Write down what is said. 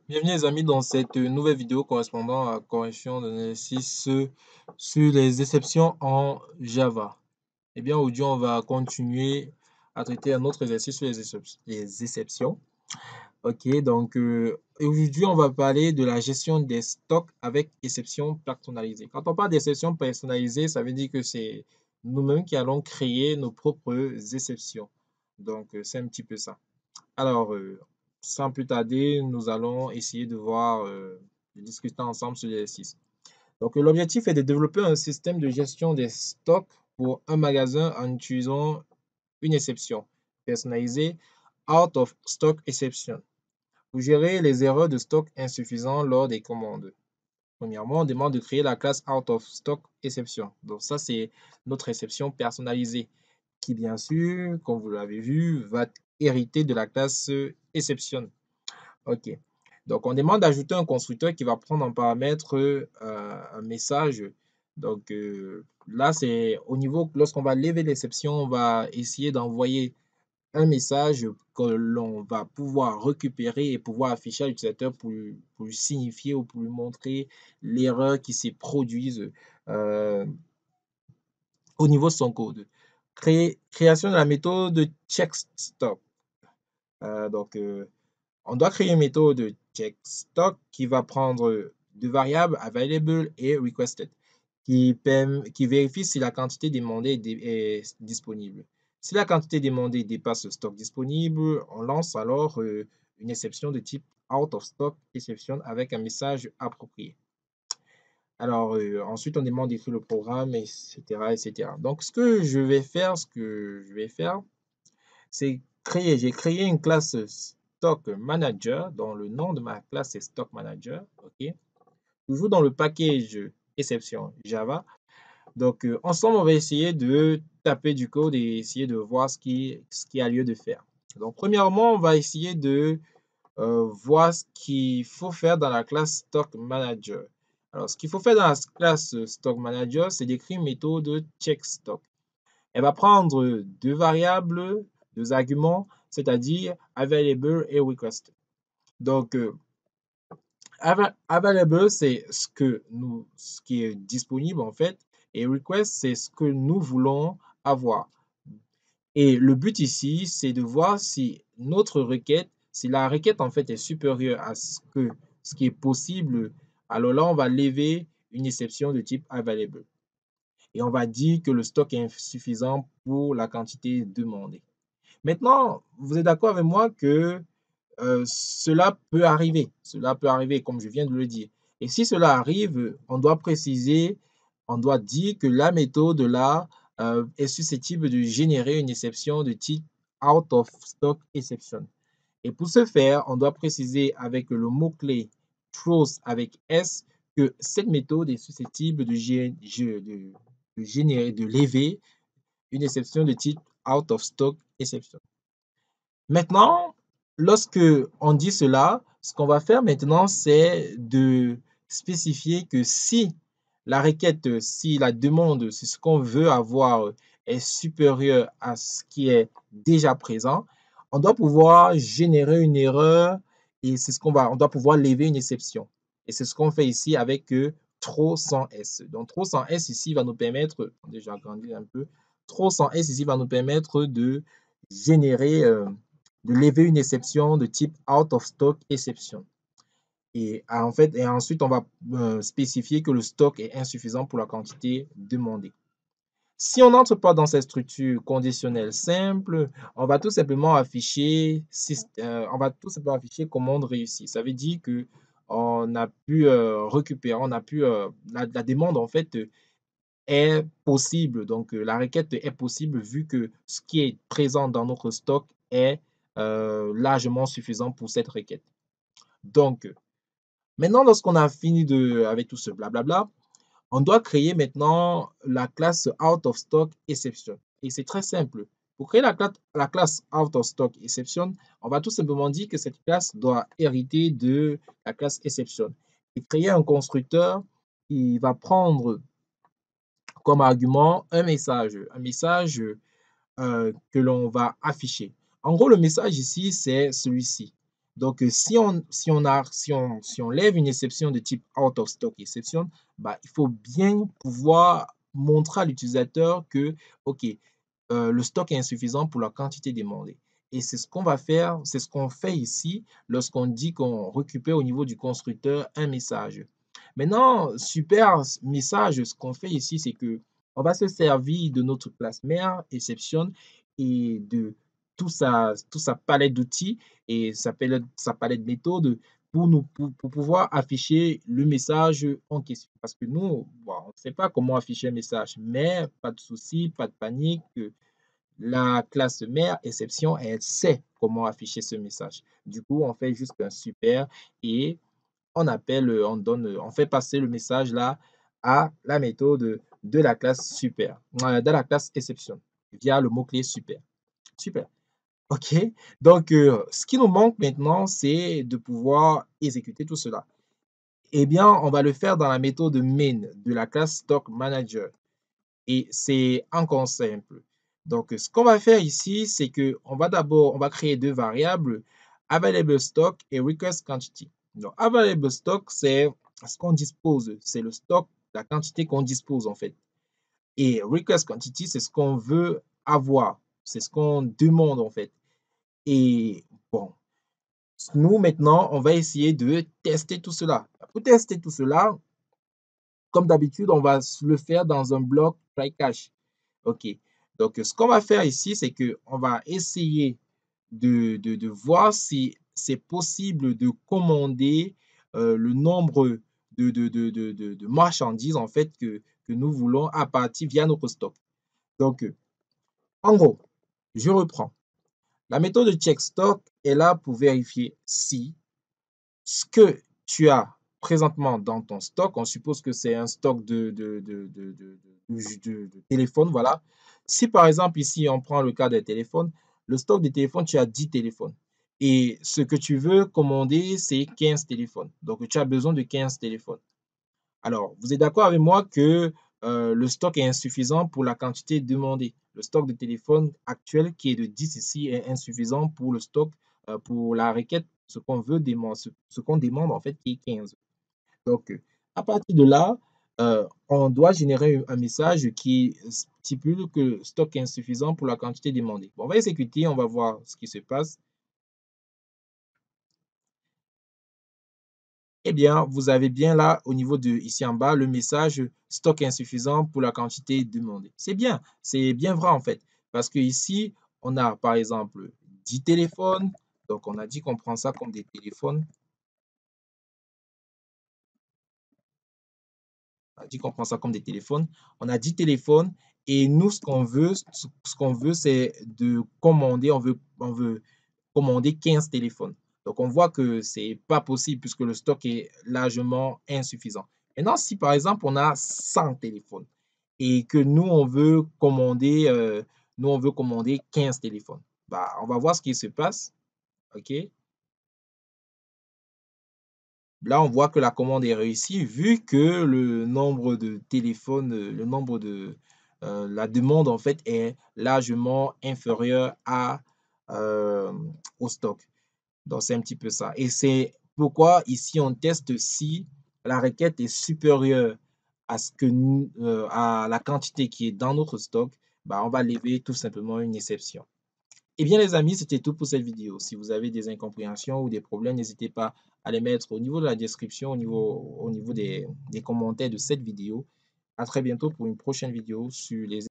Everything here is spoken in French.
Bienvenue les amis dans cette nouvelle vidéo correspondant à la correction d'un exercice sur les exceptions en Java. Eh bien aujourd'hui on va continuer à traiter un autre exercice sur les exceptions. Ok, donc aujourd'hui on va parler de la gestion des stocks avec exception personnalisée. Quand on parle d'exception personnalisée, ça veut dire que c'est nous-mêmes qui allons créer nos propres exceptions. Donc c'est un petit peu ça. Alors, sans plus tarder, nous allons essayer de discuter ensemble sur l'exercice. Donc, l'objectif est de développer un système de gestion des stocks pour un magasin en utilisant une exception personnalisée, out of stock exception, pour gérer les erreurs de stock insuffisants lors des commandes. Premièrement, on demande de créer la classe out of stock exception. Donc, ça, c'est notre exception personnalisée qui, bien sûr, comme vous l'avez vu, va hériter de la classe exception. OK. Donc, on demande d'ajouter un constructeur qui va prendre en paramètre un message. Donc, là, c'est au niveau, lorsqu'on va lever l'exception, on va essayer d'envoyer un message que l'on va pouvoir récupérer et pouvoir afficher à l'utilisateur pour lui signifier ou pour lui montrer l'erreur qui s'est produite euh, au niveau de son code. Création de la méthode checkStock. Donc, on doit créer une méthode checkStock qui va prendre deux variables available et requested qui vérifie si la quantité demandée est disponible. Si la quantité demandée dépasse le stock disponible, on lance alors une exception de type out of stock exception avec un message approprié. Alors, ensuite, on demande d'écrire le programme, etc., etc. Donc, ce que je vais faire, c'est j'ai créé une classe stock manager dont le nom de ma classe est stock manager, ok? Toujours dans le package exception Java. Donc, ensemble, on va essayer de taper du code et essayer de voir ce qui a lieu de faire. Donc, premièrement, on va essayer de voir ce qu'il faut faire dans la classe stock manager. Alors, ce qu'il faut faire dans la classe stock manager, c'est d'écrire une méthode checkStock. Elle va prendre deux variables, deux arguments, c'est-à-dire available et request. Donc, available, c'est ce qui est disponible en fait, et request, c'est ce que nous voulons avoir. Et le but ici, c'est de voir si notre requête, si la requête en fait est supérieure à ce qui est possible, alors là, on va lever une exception de type available. Et on va dire que le stock est insuffisant pour la quantité demandée. Maintenant, vous êtes d'accord avec moi que cela peut arriver. Cela peut arriver, comme je viens de le dire. Et si cela arrive, on doit préciser, on doit dire que la méthode là est susceptible de générer une exception de type out of stock exception. Et pour ce faire, on doit préciser avec le mot-clé throws avec S que cette méthode est susceptible de générer, de lever une exception de type out of stock exception. Maintenant, lorsque on dit cela, ce qu'on va faire maintenant, c'est de spécifier que si la requête, si la demande, si ce qu'on veut avoir est supérieur à ce qui est déjà présent, on doit pouvoir générer une erreur et c'est on doit pouvoir lever une exception. Et c'est ce qu'on fait ici avec trop sans S. Donc, trop sans S ici va nous permettre, déjà agrandir un peu, trop sans S ici va nous permettre de générer de lever une exception de type out of stock exception. Et en fait, et ensuite, on va spécifier que le stock est insuffisant pour la quantité demandée. Si on n'entre pas dans cette structure conditionnelle simple, on va tout simplement afficher, commande réussie. Ça veut dire que on a pu récupérer, la demande en fait est possible. Donc, la requête est possible vu que ce qui est présent dans notre stock est largement suffisant pour cette requête. Donc, maintenant, lorsqu'on a fini avec tout ce blablabla, on doit créer maintenant la classe out of stock exception. Et c'est très simple. Pour créer la classe out of stock exception, on va tout simplement dire que cette classe doit hériter de la classe exception. Et créer un constructeur qui va prendre comme argument un message que l'on va afficher. En gros, le message ici, c'est celui-ci. Donc, si on lève une exception de type out of stock exception, bah, il faut bien pouvoir montrer à l'utilisateur que, OK, le stock est insuffisant pour la quantité demandée. Et c'est ce qu'on va faire, c'est ce qu'on fait ici lorsqu'on dit qu'on récupère au niveau du constructeur un message. Maintenant, super message, ce qu'on fait ici, c'est que on va se servir de notre classe mère exception et de toute sa palette d'outils et sa palette de méthodes pour pouvoir afficher le message en question. Parce que nous, bon, on ne sait pas comment afficher un message, mais pas de souci, pas de panique. La classe mère exception, elle sait comment afficher ce message. Du coup, on fait juste un super et on appelle, on fait passer le message là à la méthode de la classe super, de la classe exception via le mot-clé super. Super. OK. Donc, ce qui nous manque maintenant, c'est de pouvoir exécuter tout cela. Eh bien, on va le faire dans la méthode main de la classe stock manager. Et c'est encore simple. Donc, ce qu'on va faire ici, c'est que on va créer deux variables, available stock et request quantity. Donc, available stock, c'est ce qu'on dispose, c'est le stock, la quantité qu'on dispose en fait. Et request quantity, c'est ce qu'on veut avoir, c'est ce qu'on demande en fait. Et bon, nous maintenant, on va essayer de tester tout cela. Pour tester tout cela, comme d'habitude, on va le faire dans un bloc try catch. OK. Donc, ce qu'on va faire ici, c'est qu'on va essayer de voir si c'est possible de commander le nombre de marchandises en fait que nous voulons à partir via notre stock. Donc, en gros, je reprends. La méthode de check stock est là pour vérifier si ce que tu as présentement dans ton stock, on suppose que c'est un stock de téléphones, voilà. Si par exemple ici on prend le cas des téléphones, le stock des téléphones, tu as 10 téléphones. Et ce que tu veux commander, c'est 15 téléphones. Donc tu as besoin de 15 téléphones. Alors, vous êtes d'accord avec moi que le stock est insuffisant pour la quantité demandée. Le stock de téléphone actuel qui est de 10 ici est insuffisant pour le stock, pour la requête, ce qu'on demande en fait qui est 15. Donc, à partir de là, on doit générer un message qui stipule que le stock est insuffisant pour la quantité demandée. Bon, on va exécuter, on va voir ce qui se passe. Eh bien, vous avez bien là, au niveau de ici en bas, le message stock insuffisant pour la quantité demandée. C'est bien vrai en fait. Parce que ici, on a par exemple 10 téléphones. Donc, on a dit qu'on prend ça comme des téléphones. On a dit qu'on prend ça comme des téléphones. On a 10 téléphones et nous, ce qu'on veut, c'est de commander, on veut commander 15 téléphones. Donc, on voit que ce n'est pas possible puisque le stock est largement insuffisant. Maintenant, si par exemple, on a 100 téléphones et que nous, on veut commander 15 téléphones, bah, on va voir ce qui se passe. OK? Là, on voit que la commande est réussie vu que le nombre de téléphones, la demande en fait est largement inférieur au stock. Donc, c'est un petit peu ça. Et c'est pourquoi ici, on teste si la requête est supérieure à à la quantité qui est dans notre stock, bah, on va lever tout simplement une exception. Eh bien, les amis, c'était tout pour cette vidéo. Si vous avez des incompréhensions ou des problèmes, n'hésitez pas à les mettre au niveau de la description, au niveau des commentaires de cette vidéo. À très bientôt pour une prochaine vidéo sur les